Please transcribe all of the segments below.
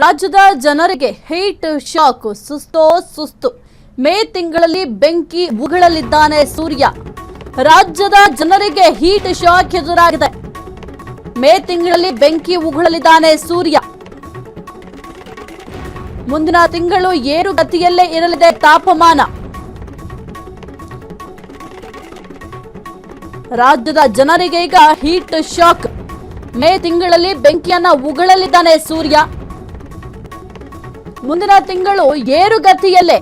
ರಾಜ್ಯದ ಜನರಿಗೆ heat shock ಸುಸ್ತು ಮೇ ತಿಂಗಳಲ್ಲಿ ಬೆಂಕಿ ಉಗುಳಲಿದ್ದಾನೆ ಸೂರ್ಯ. ರಾಜ್ಯದ ಜನರಿಗೆ ಹೀಟ್ ಶಾಕ್ ಎದುರಾಗಿದೆ. ಮೇ ತಿಂಗಳಲ್ಲಿ ಬೆಂಕಿ ಉಗುಳಲಿದ್ದಾನೆ ಸೂರ್ಯ. ಮುಂದಿನ ತಿಂಗಳು ಏರುಗತಿಯಲ್ಲೇ ಇರಲಿದೆ ತಾಪಮಾನ. ರಾಜ್ಯದ ಜನರಿಗೆ ಈಗ ಹೀಟ್ ಶಾಕ್. ಮೇ ತಿಂಗಳಲ್ಲಿ ಬೆಂಕಿಯನ್ನ ಉಗುಳಲಿದ್ದಾನೆ ಸೂರ್ಯ. ಮುಂದಿನ ತಿಂಗಳು ಏರುಗತಿಯಲ್ಲೇ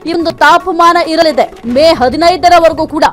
ಈ ಒಂದು ತಾಪಮಾನ ಇರಲಿದೆ. ಮೇ 15ರವರೆಗೂ ಕೂಡ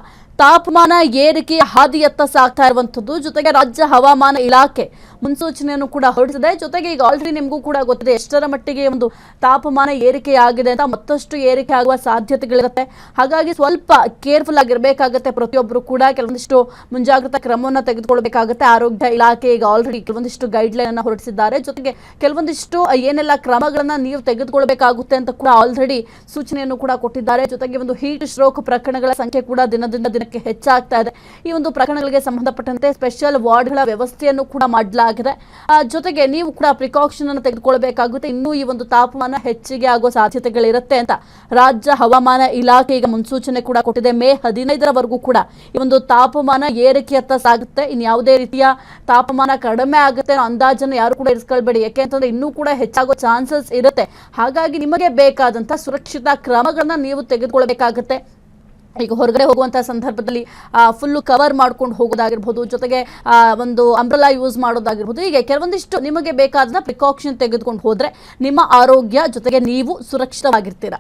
ತಾಪಮಾನ ಏರಿಕೆಯ ಹಾದಿಯತ್ತ ಸಾಗ್ತಾ ಇರುವಂತದ್ದು. ಜೊತೆಗೆ ರಾಜ್ಯ ಹವಾಮಾನ ಇಲಾಖೆ ಮುನ್ಸೂಚನೆಯನ್ನು ಕೂಡ ಹೊರಡಿಸಿದೆ. ಜೊತೆಗೆ ಈಗ ಆಲ್ರೆಡಿ ನಿಮಗೂ ಕೂಡ ಗೊತ್ತಿದೆ ಎಷ್ಟರ ಮಟ್ಟಿಗೆ ಒಂದು ತಾಪಮಾನ ಏರಿಕೆಯಾಗಿದೆ ಅಂತ. ಮತ್ತಷ್ಟು ಏರಿಕೆ ಆಗುವ ಸಾಧ್ಯತೆಗಳಿರುತ್ತೆ. ಹಾಗಾಗಿ ಸ್ವಲ್ಪ ಕೇರ್ಫುಲ್ ಆಗಿರಬೇಕಾಗುತ್ತೆ ಪ್ರತಿಯೊಬ್ಬರು ಕೂಡ. ಕೆಲವೊಂದಿಷ್ಟು ಮುಂಜಾಗ್ರತಾ ಕ್ರಮವನ್ನು ತೆಗೆದುಕೊಳ್ಬೇಕಾಗುತ್ತೆ. ಆರೋಗ್ಯ ಇಲಾಖೆ ಈಗ ಆಲ್ರೆಡಿ ಕೆಲವೊಂದಿಷ್ಟು ಗೈಡ್ಲೈನ್ ಅನ್ನು ಹೊರಡಿಸಿದ್ದಾರೆ. ಜೊತೆಗೆ ಕೆಲವೊಂದಿಷ್ಟು ಏನೆಲ್ಲ ಕ್ರಮಗಳನ್ನ ನೀವು ತೆಗೆದುಕೊಳ್ಬೇಕಾಗುತ್ತೆ ಅಂತ ಕೂಡ ಆಲ್ರೆಡಿ ಸೂಚನೆಯನ್ನು ಕೂಡ ಕೊಟ್ಟಿದ್ದಾರೆ. ಜೊತೆಗೆ ಒಂದು ಹೀಟ್ ಸ್ಟ್ರೋಕ್ ಪ್ರಕರಣಗಳ ಸಂಖ್ಯೆ ಕೂಡ ದಿನದಿಂದ ದಿನಕ್ಕೆ ಹೆಚ್ಚಾಗ್ತಾ ಇದೆ. ಈ ಒಂದು ಪ್ರಕರಣಗಳಿಗೆ ಸಂಬಂಧಪಟ್ಟಂತೆ ಸ್ಪೆಷಲ್ ವಾರ್ಡ್ಗಳ ವ್ಯವಸ್ಥೆಯನ್ನು ಕೂಡ ಮಾಡಲಾಗಿದೆ. ಜೊತೆಗೆ ನೀವು ಕೂಡ ಪ್ರಿಕಾಷನ್ ಅನ್ನು ತೆಗೆದುಕೊಳ್ಬೇಕಾಗುತ್ತೆ. ಇನ್ನೂ ಈ ಒಂದು ತಾಪಮಾನ ಹೆಚ್ಚಿಗೆ ಆಗುವ ಸಾಧ್ಯತೆಗಳಿರುತ್ತೆ ಅಂತ ರಾಜ್ಯ ಹವಾಮಾನ ಇಲಾಖೆ ಈಗ ಮುನ್ಸೂಚನೆ ಕೂಡ ಕೊಟ್ಟಿದೆ. ಮೇ 15ರವರೆಗೂ ಕೂಡ ಈ ಒಂದು ತಾಪಮಾನ ಏರಿಕೆಯತ್ತ ಸಾಗುತ್ತೆ. ಇನ್ಯಾವುದೇ ರೀತಿಯ ತಾಪಮಾನ ಕಡಿಮೆ ಆಗುತ್ತೆ ಅನ್ನೋ ಅಂದಾಜನ್ನು ಯಾರು ಕೂಡ ಇರಿಸ್ಕೊಳ್ಬೇಡಿ. ಯಾಕೆಂತಂದ್ರೆ ಇನ್ನೂ ಕೂಡ ಹೆಚ್ಚಾಗೋ ಚಾನ್ಸಸ್ ಇರುತ್ತೆ. ಹಾಗಾಗಿ ನಿಮಗೆ ಬೇಕಾದಂತ ಸುರಕ್ಷಿತ ಕ್ರಮಗಳನ್ನ ನೀವು ತೆಗೆದುಕೊಳ್ಬೇಕಾಗುತ್ತೆ. ಈಗ ಹೊರಗಡೆ ಹೋಗುವಂತಹ ಸಂದರ್ಭದಲ್ಲಿ ಫುಲ್ಲು ಕವರ್ ಮಾಡ್ಕೊಂಡು ಹೋಗೋದಾಗಿರ್ಬೋದು, ಜೊತೆಗೆ ಒಂದು ಅಂಬ್ರೆಲಾ ಯೂಸ್ ಮಾಡೋದಾಗಿರ್ಬೋದು. ಹೀಗೆ ಕೆಲವೊಂದಿಷ್ಟು ನಿಮಗೆ ಬೇಕಾದ ಪ್ರಿಕಾಷನ್ ತೆಗೆದುಕೊಂಡು ಹೋದ್ರೆ ನಿಮ್ಮ ಆರೋಗ್ಯ ಜೊತೆಗೆ ನೀವು ಸುರಕ್ಷಿತವಾಗಿರ್ತೀರಾ.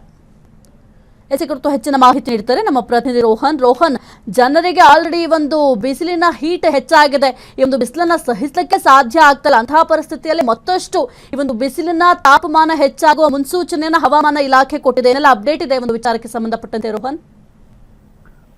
ಎಸಿ ಕುರಿತು ಹೆಚ್ಚಿನ ಮಾಹಿತಿ ನೀಡ್ತಾರೆ ನಮ್ಮ ಪ್ರತಿನಿಧಿ ರೋಹನ್. ಜನರಿಗೆ ಆಲ್ರೆಡಿ ಒಂದು ಬಿಸಿಲಿನ ಹೀಟ್ ಹೆಚ್ಚಾಗಿದೆ. ಈ ಒಂದು ಬಿಸಿಲನ್ನ ಸಹಿಸಲಿಕ್ಕೆ ಸಾಧ್ಯ ಆಗ್ತಲ್ಲ. ಅಂತಹ ಪರಿಸ್ಥಿತಿಯಲ್ಲಿ ಮತ್ತಷ್ಟು ಈ ಒಂದು ಬಿಸಿಲಿನ ತಾಪಮಾನ ಹೆಚ್ಚಾಗುವ ಮುನ್ಸೂಚನೆಯನ್ನ ಹವಾಮಾನ ಇಲಾಖೆ ಕೊಟ್ಟಿದೆ. ಏನೆಲ್ಲ ಅಪ್ಡೇಟ್ ಇದೆ ಒಂದು ವಿಚಾರಕ್ಕೆ ಸಂಬಂಧಪಟ್ಟಂತೆ ರೋಹನ್?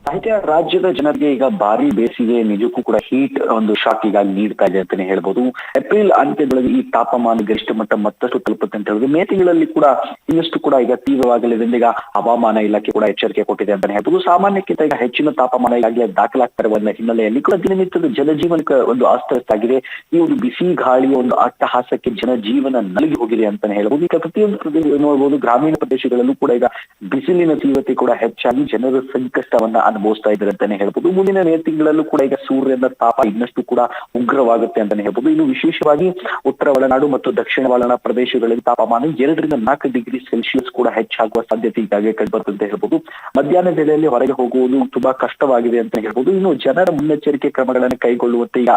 ಸಾಹಿತ್ಯ, ರಾಜ್ಯದ ಜನರಿಗೆ ಈಗ ಭಾರಿ ಬೇಸಿಗೆ ನಿಜಕ್ಕೂ ಕೂಡ ಹೀಟ್ ಒಂದು ಶಾಕ್ ಈಗ ನೀಡ್ತಾ ಇದೆ ಅಂತಾನೆ ಹೇಳ್ಬೋದು. ಏಪ್ರಿಲ್ ಅಂತ್ಯದೊಳಗೆ ಈ ತಾಪಮಾನ ಗರಿಷ್ಠ ಮಟ್ಟ ಮತ್ತಷ್ಟು ತಲುಪುತ್ತೆ ಅಂತ ಹೇಳಿದ್ರು. ಮೇ ತಿಂಗಳಲ್ಲಿ ಕೂಡ ಇನ್ನಷ್ಟು ಕೂಡ ಈಗ ತೀವ್ರವಾಗಲಿದೆ. ಈಗ ಹವಾಮಾನ ಇಲಾಖೆ ಕೂಡ ಎಚ್ಚರಿಕೆ ಕೊಟ್ಟಿದೆ ಅಂತಾನೆ ಹೇಳ್ಬೋದು. ಸಾಮಾನ್ಯಕ್ಕಿಂತ ಈಗ ಹೆಚ್ಚಿನ ತಾಪಮಾನ ಈಗಾಗಲೇ ದಾಖಲಾಗ್ತಾ ಇರುವ ಹಿನ್ನೆಲೆಯಲ್ಲಿ ಕೂಡ ದಿನನಿತ್ಯದ ಜನಜೀವನಕ್ಕೆ ಒಂದು ಅಸ್ತವ್ಯಸ್ತ ಆಗಿದೆ. ಈ ಒಂದು ಬಿಸಿ ಗಾಳಿಯ ಒಂದು ಅಟ್ಟಹಾಸಕ್ಕೆ ಜನಜೀವನ ನಲಗಿ ಹೋಗಿದೆ ಅಂತಾನೆ ಹೇಳ್ಬೋದು. ಈಗ ಪ್ರತಿಯೊಂದು ಪ್ರದೇಶ ನೋಡಬಹುದು, ಗ್ರಾಮೀಣ ಪ್ರದೇಶಗಳಲ್ಲೂ ಕೂಡ ಈಗ ಬಿಸಿಲಿನ ತೀವ್ರತೆ ಕೂಡ ಹೆಚ್ಚಾಗಿ ಜನರ ಸಂಕಷ್ಟವನ್ನ ಅನುಭವಿಸ್ತಾ ಇದ್ದಾರೆ ಅಂತಾನೆ ಹೇಳ್ಬೋದು. ಮುಂದಿನ ಮೇ ತಿಂಗಳಲ್ಲೂ ಕೂಡ ಈಗ ಸೂರ್ಯನ ತಾಪ ಇನ್ನಷ್ಟು ಕೂಡ ಉಗ್ರವಾಗುತ್ತೆ ಅಂತಾನೆ ಹೇಳ್ಬೋದು. ಇನ್ನು ವಿಶೇಷವಾಗಿ ಉತ್ತರ ಒಳನಾಡು ಮತ್ತು ದಕ್ಷಿಣ ಒಳನಾಡು ಪ್ರದೇಶಗಳಲ್ಲಿ ತಾಪಮಾನ 2 ಡಿಗ್ರಿ ಸೆಲ್ಸಿಯಸ್ ಕೂಡ ಹೆಚ್ಚಾಗುವ ಸಾಧ್ಯತೆ ಈಗಾಗಲೇ ಕಂಡುಬರುತ್ತೆ ಅಂತ ಹೇಳ್ಬೋದು. ಮಧ್ಯಾಹ್ನ ವೇಳೆಯಲ್ಲಿ ಹೊರಗೆ ಹೋಗುವುದು ತುಂಬಾ ಕಷ್ಟವಾಗಿದೆ ಅಂತ ಹೇಳ್ಬೋದು. ಇನ್ನು ಜನರ ಮುನ್ನೆಚ್ಚರಿಕೆ ಕ್ರಮಗಳನ್ನು ಕೈಗೊಳ್ಳುವಂತೆ ಈಗ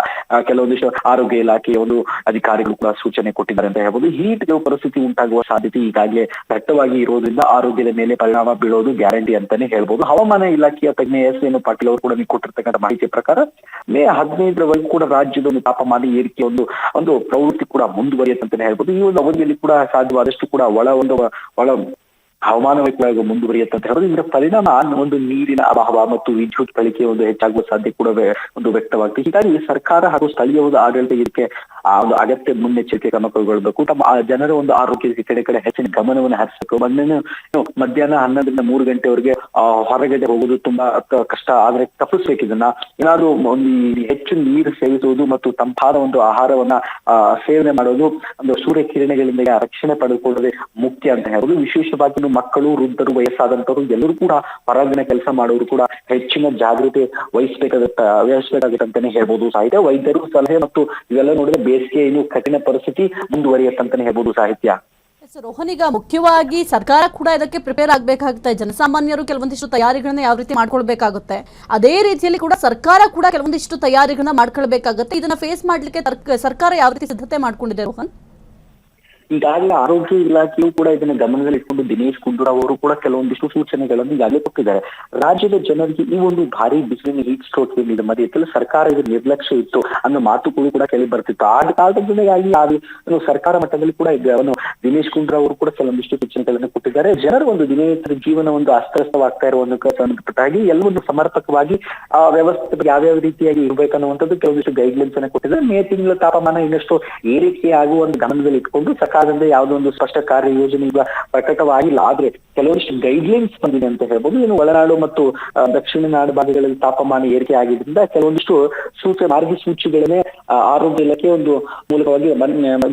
ಕೆಲವೊಂದಿಷ್ಟು ಆರೋಗ್ಯ ಇಲಾಖೆಯ ಒಂದು ಅಧಿಕಾರಿಗಳು ಕೂಡ ಸೂಚನೆ ಕೊಟ್ಟಿದ್ದಾರೆ ಅಂತ ಹೇಳ್ಬೋದು. ಹೀಟ್ ಪರಿಸ್ಥಿತಿ ಉಂಟಾಗುವ ಸಾಧ್ಯತೆ ಈಗಾಗಲೇ ದಟ್ಟವಾಗಿ ಇರೋದ್ರಿಂದ ಆರೋಗ್ಯದ ಮೇಲೆ ಪರಿಣಾಮ ಬೀಳೋದು ಗ್ಯಾರಂಟಿ ಅಂತಾನೆ ಹೇಳ್ಬೋದು. ಹವಾಮಾನ ಇಲಾಖೆಯ ಎಸ್ ಪಾಟೀಲ್ ಅವರು ಕೂಡ ಕೊಟ್ಟಿರ್ತಕ್ಕಂಥ ಮಾಹಿತಿಯ ಪ್ರಕಾರ ಮೇ 15ರವರೆಗೂ ಕೂಡ ರಾಜ್ಯದ ಒಂದು ತಾಪಮಾನ ಏರಿಕೆ ಒಂದು ಪ್ರವೃತ್ತಿ ಕೂಡ ಮುಂದುವರಿಯುತ್ತೆ ಅಂತಾನೆ ಹೇಳ್ಬೋದು. ಈ ಒಂದು ಅವಧಿಯಲ್ಲಿ ಕೂಡ ಸಾಧ್ಯವಾದಷ್ಟು ಕೂಡ ಒಳ ಹವಾಮಾನ ಮುಂದುವರಿಯುತ್ತೆ ಅಂತ ಹೇಳೋದು. ಇದರ ಪರಿಣಾಮ ಒಂದು ನೀರಿನ ಅಭಾವ ಮತ್ತು ವಿದ್ಯುತ್ ಬಳಕೆ ಒಂದು ಹೆಚ್ಚಾಗುವ ಸಾಧ್ಯತೆ ಕೂಡ ಒಂದು ವ್ಯಕ್ತವಾಗ್ತದೆ. ಹೀಗಾಗಿ ಸರ್ಕಾರ ಹಾಗೂ ಸ್ಥಳೀಯ ಒಂದು ಆಡಳಿತ ಇದಕ್ಕೆ ಒಂದು ಅಗತ್ಯ ಮುನ್ನೆಚ್ಚರಿಕೆ ಕ್ರಮ ಕೈಗೊಳ್ಳಬೇಕು. ತಮ್ಮ ಜನರ ಒಂದು ಆರೋಗ್ಯದ ಕಡೆ ಹೆಚ್ಚಿನ ಗಮನವನ್ನು ಹರಿಸಬೇಕು. ಮಧ್ಯಾಹ್ನ 12ರಿಂದ 3 ಗಂಟೆವರೆಗೆ ಹೊರಗಡೆ ಹೋಗೋದು ತುಂಬಾ ಕಷ್ಟ. ಆದ್ರೆ ತಪ್ಪಿಸ್ಬೇಕು. ಇದನ್ನ ಏನಾದ್ರೂ ಒಂದು ಹೆಚ್ಚು ನೀರು ಸೇವಿಸುವುದು ಮತ್ತು ತಂಪಾದ ಒಂದು ಆಹಾರವನ್ನ ಸೇವನೆ ಮಾಡೋದು, ಒಂದು ಸೂರ್ಯ ಕಿರಣಗಳಿಂದ ರಕ್ಷಣೆ ಪಡೆದುಕೊಳ್ಳೋದೇ ಮುಖ್ಯ ಅಂತ ಹೇಳೋದು. ವಿಶೇಷವಾಗಿ ಮಕ್ಕಳು, ವೃದ್ಧರು, ವಯಸ್ಸಾದಂತವರು ಎಲ್ಲರೂ ಕೂಡ ಹೊರಗಿನ ಕೆಲಸ ಮಾಡೋರು ಕೂಡ ಹೆಚ್ಚಿನ ಜಾಗೃತಿ ವಹಿಸಬೇಕಾಗುತ್ತೆ ಅಂತಾನೆ ಹೇಳ್ಬೋದು. ಸಾಹಿತ್ಯ, ವೈದ್ಯರು ಸಲಹೆ ಮತ್ತು ಇವೆಲ್ಲ ನೋಡಿದ್ರೆ ಬೇಸಿಗೆ ಇನ್ನು ಕಠಿಣ ಪರಿಸ್ಥಿತಿ ಮುಂದುವರಿಯುತ್ತಂತಾನೆ ಹೇಳ್ಬೋದು. ಸಾಹಿತ್ಯ ರೋಹನ್, ಈಗ ಮುಖ್ಯವಾಗಿ ಸರ್ಕಾರ ಕೂಡ ಇದಕ್ಕೆ ಪ್ರಿಪೇರ್ ಆಗ್ಬೇಕಾಗುತ್ತೆ. ಜನಸಾಮಾನ್ಯರು ಕೆಲವೊಂದಿಷ್ಟು ತಯಾರಿಗಳನ್ನ ಯಾವ ರೀತಿ ಮಾಡ್ಕೊಳ್ಬೇಕಾಗುತ್ತೆ, ಅದೇ ರೀತಿಯಲ್ಲಿ ಕೂಡ ಸರ್ಕಾರ ಕೂಡ ಕೆಲವೊಂದಿಷ್ಟು ತಯಾರಿಗಳನ್ನ ಮಾಡ್ಕೊಳ್ಬೇಕಾಗುತ್ತೆ. ಇದನ್ನ ಫೇಸ್ ಮಾಡ್ಲಿಕ್ಕೆ ಸರ್ಕಾರ ಯಾವ ರೀತಿ ಸಿದ್ಧತೆ ಮಾಡ್ಕೊಂಡಿದೆ ರೋಹನ್? ಈಗಾಗಲೇ ಆರೋಗ್ಯ ಇಲಾಖೆಯು ಕೂಡ ಇದನ್ನ ಗಮನದಲ್ಲಿ ಇಟ್ಕೊಂಡು ದಿನೇಶ್ ಗುಂಡೂರಾವ್ ಅವರು ಕೂಡ ಕೆಲವೊಂದಿಷ್ಟು ಸೂಚನೆಗಳನ್ನು ಈಗಾಗಲೇ ಕೊಟ್ಟಿದ್ದಾರೆ. ರಾಜ್ಯದ ಜನರಿಗೆ ಈ ಒಂದು ಭಾರಿ ಬಿಸಿಲಿನ ಹೀಟ್ ಸ್ಟ್ರೋಕ್ ಏನಿದೆ ಮಧ್ಯದಲ್ಲಿ ಸರ್ಕಾರ ಇದು ನಿರ್ಲಕ್ಷ್ಯ ಇತ್ತು ಅನ್ನೋ ಮಾತುಗಳು ಕೂಡ ಕೇಳಿ ಬರ್ತಿತ್ತು. ಆದ ಕಾರಣದಿಂದಾಗಿ ಸರ್ಕಾರ ಮಟ್ಟದಲ್ಲಿ ಕೂಡ ದಿನೇಶ್ ಗುಂಡೂರಾವ್ ಅವರು ಕೂಡ ಕೆಲವೊಂದಿಷ್ಟು ಸೂಚನೆಗಳನ್ನು ಕೊಟ್ಟಿದ್ದಾರೆ. ಜನರ ಒಂದು ದಿನನಿತ್ಯದ ಜೀವನ ಒಂದು ಅಸ್ತವ್ಯಸ್ತವಾಗ್ತಾ ಇರುವುದಕ್ಕೆ ಸಂಬಂಧಪಟ್ಟಾಗಿ ಎಲ್ಲವೊಂದು ಸಮರ್ಪಕವಾಗಿ ವ್ಯವಸ್ಥೆ ಯಾವ್ಯಾವ ರೀತಿಯಾಗಿ ಇರ್ಬೇಕನ್ನುವಂಥದ್ದು ಕೆಲವೊಂದಿಷ್ಟು ಗೈಡ್ಲೈನ್ಸ್ ಅನ್ನು ಕೊಟ್ಟಿದ್ದಾರೆ. ಮೇ ತಿಂಗಳ ತಾಪಮಾನ ಇನ್ನಷ್ಟು ಏರಿಕೆ ಆಗುವ ಒಂದು ಗಮನದಲ್ಲಿ ಇಟ್ಕೊಂಡು ಸರ್ಕಾರ ಬೇಕಾದಂತೆ ಯಾವುದೋ ಒಂದು ಸ್ಪಷ್ಟ ಕಾರ್ಯ ಯೋಜನೆ ಈಗ ಪ್ರಕಟವಾಗಿಲ್ಲ. ಆದ್ರೆ ಕೆಲವೊಂದಿಷ್ಟು ಗೈಡ್ಲೈನ್ಸ್ ಬಂದಿದೆ ಅಂತ ಹೇಳ್ಬೋದು. ಏನು ಒಳನಾಡು ಮತ್ತು ದಕ್ಷಿಣ ನಾಡು ಭಾಗಗಳಲ್ಲಿ ತಾಪಮಾನ ಏರಿಕೆ ಆಗಿದ್ರಿಂದ ಕೆಲವೊಂದಿಷ್ಟು ಮಾರ್ಗಸೂಚಿಗಳನ್ನೇ ಆರೋಗ್ಯ ಇಲಾಖೆ ಒಂದು ಮೂಲಕವಾಗಿ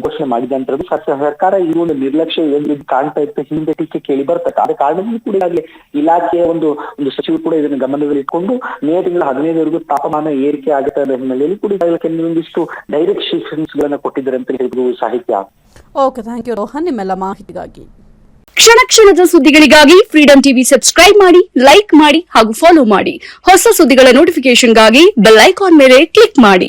ಘೋಷಣೆ ಮಾಡಿದೆ ಅಂತ ಹೇಳೋದು. ಸರ್ಕಾರ ಈ ಒಂದು ನಿರ್ಲಕ್ಷ್ಯ ಏನು ಕಾಣ್ತಾ ಇತ್ತು, ಹಿಂದೆ ಟೀಕೆ ಕೇಳಿ ಬರ್ತದೆ. ಆದ ಕಾರಣದಿಂದ ಕೂಡ ಈಗಾಗಲೇ ಇಲಾಖೆಯ ಒಂದು ಸಚಿವರು ಕೂಡ ಇದನ್ನು ಗಮನದಲ್ಲಿ ಇಟ್ಕೊಂಡು ಮೇ ತಿಂಗಳ 15ರವರೆಗೂ ತಾಪಮಾನ ಏರಿಕೆ ಆಗುತ್ತಾ ಇರೋ ಹಿನ್ನೆಲೆಯಲ್ಲಿ ಕೂಡ ಕೆಲವೊಂದಿಷ್ಟು ಡೈರೆಕ್ಷನ್ಸ್ ಗಳನ್ನ ಕೊಟ್ಟಿದ್ದಾರೆ ಅಂತ ಹೇಳಿದ್ರು ಸಾಹಿತ್ಯ. ಓಕೆ, ಥ್ಯಾಂಕ್ ಯು ರೋಹನ್ ನಿಮ್ಮೆಲ್ಲ ಮಾಹಿತಿಗಾಗಿ. ಕ್ಷಣ ಕ್ಷಣದ ಸುದ್ದಿಗಳಿಗಾಗಿ ಫ್ರೀಡಂ ಟಿವಿ ಸಬ್ಸ್ಕ್ರೈಬ್ ಮಾಡಿ, ಲೈಕ್ ಮಾಡಿ ಹಾಗೂ ಫಾಲೋ ಮಾಡಿ. ಹೊಸ ಸುದ್ದಿಗಳ ನೋಟಿಫಿಕೇಶನ್ಗಾಗಿ ಬೆಲ್ ಐಕಾನ್ ಮೇಲೆ ಕ್ಲಿಕ್ ಮಾಡಿ.